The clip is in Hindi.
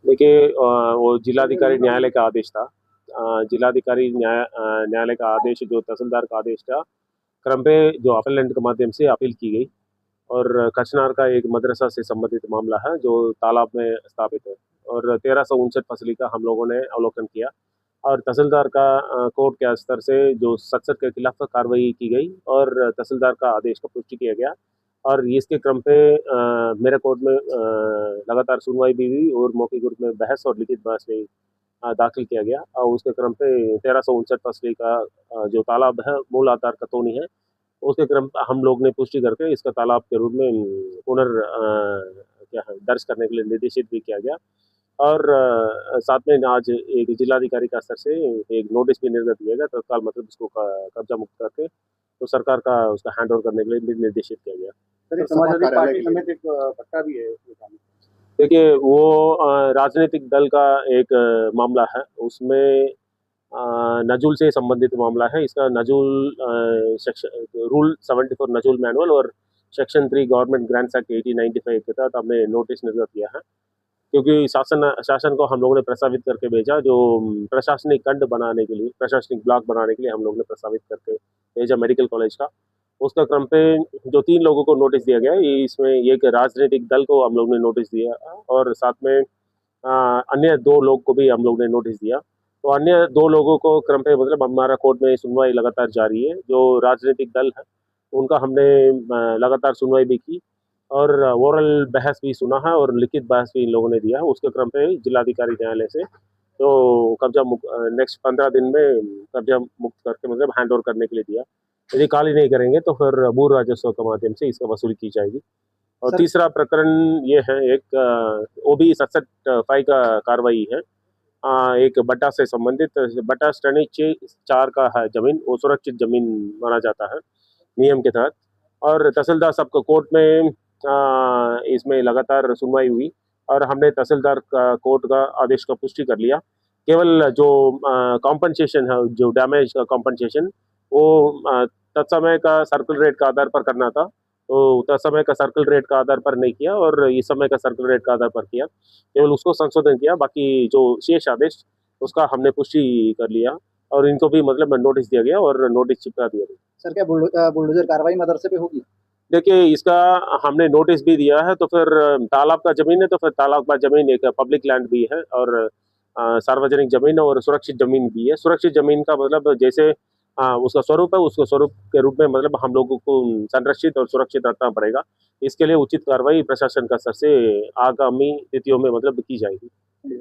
देखिए वो जिलाधिकारी न्यायालय का आदेश था। जिलाधिकारी न्यायालय का आदेश जो तहसीलदार का आदेश था, क्रम पे जो अपीलेंट के माध्यम से अपील की गई और कचनार का एक मदरसा से संबंधित मामला है जो तालाब में स्थापित है और 1359 फसली का हम लोगों ने अवलोकन किया और तहसीलदार का कोर्ट के स्तर से जो सख्त के खिलाफ कार्रवाई की गई और तहसीलदार का आदेश को पुष्टि किया गया और इसके क्रम पे मेरे कोर्ट में लगातार सुनवाई भी हुई और मौखिक रूप में बहस और लिखित बहस में दाखिल किया गया और उसके क्रम पे 1359 फसली का जो तालाब है मूल आधार कतौनी है, उसके क्रम हम लोग ने पुष्टि करके इसका तालाब के रूप में क्या है दर्ज करने के लिए निर्देशित भी किया गया और साथ में आज एक जिलाधिकारी का स्तर से एक नोटिस भी निर्गत किया गया तत्काल मतलब इसको कब्जा मुक्त करके तो सरकार का उसका हैंड ओवर करने के लिए भी निर्देशित किया गया। सर, समाजवादी पार्टी समेत एक पट्टा भी है इसमें शामिल। देखिए वो राजनीतिक दल का एक मामला है, उसमें नजूल से संबंधित मामला है। इसका नजूल सेक्शन रूल 74 नजूल मैनुअल और सेक्शन 3 गवर्नमेंट ग्रांट्स एक्ट 1895 के तहत हमने नोटिस निर्गत किया है क्योंकि शासन को हम लोगों ने प्रस्तावित करके भेजा जो प्रशासनिक खंड बनाने के लिए प्रशासनिक ब्लॉक बनाने के लिए हम लोग ने प्रस्तावित करके भेजा मेडिकल कॉलेज का। उसका क्रम पे जो 3 लोगों को नोटिस दिया गया है, इसमें एक राजनीतिक दल को हम लोग ने नोटिस दिया और साथ में अन्य 2 लोग को भी हम लोग ने नोटिस दिया। तो अन्य 2 लोगों को क्रम पे मतलब हमारा कोर्ट में सुनवाई लगातार जारी है। जो राजनीतिक दल है, उनका हमने लगातार सुनवाई भी की और ओरल बहस भी सुना है और लिखित बहस भी इन लोगों ने दिया है। उसके क्रम पे जिलाधिकारी न्यायालय से तो कब्जा नेक्स्ट 15 दिन में कब्जा मुक्त करके मतलब हैंड ओवर करने के लिए दिया। यदि खाली नहीं करेंगे तो फिर भू राजस्व के माध्यम से इसका वसूली की जाएगी। और तीसरा प्रकरण ये है एक ओबी 67 का कार्रवाई है। एक बट्टा से संबंधित बट्टा श्रेणी 4 का है जमीन, वो सुरक्षित जमीन माना जाता है नियम के तहत और तहसीलदार सब कोर्ट में इसमें लगातार सुनवाई हुई और हमने तहसीलदार का कोर्ट का आदेश का पुष्टि कर लिया। केवल जो कॉम्पनसेशन है, जो डैमेज का कॉम्पनसेशन वो तत्समय का सर्कल रेट का आधार पर करना था, तो तत्समय का सर्कल रेट का आधार पर नहीं किया और इस समय का सर्कल रेट का आधार पर किया, केवल उसको संशोधन किया। बाकी जो शेष आदेश उसका हमने पुष्टि कर लिया और इनको भी मतलब नोटिस दिया गया और नोटिस चिपका दिया गया। सर, क्या बुलडोजर कार्रवाई मदरसे पे होगी? देखिए इसका हमने नोटिस भी दिया है तो फिर तालाब का जमीन है तो फिर तालाब का जमीन एक पब्लिक लैंड भी है और सार्वजनिक जमीन और सुरक्षित जमीन भी है। सुरक्षित जमीन का मतलब जैसे उसका स्वरूप है, उसके स्वरूप के रूप में मतलब हम लोगों को संरक्षित और सुरक्षित रखना पड़ेगा। इसके लिए उचित कार्रवाई प्रशासन का स्तर से आगामी तिथियों में मतलब की जाएगी।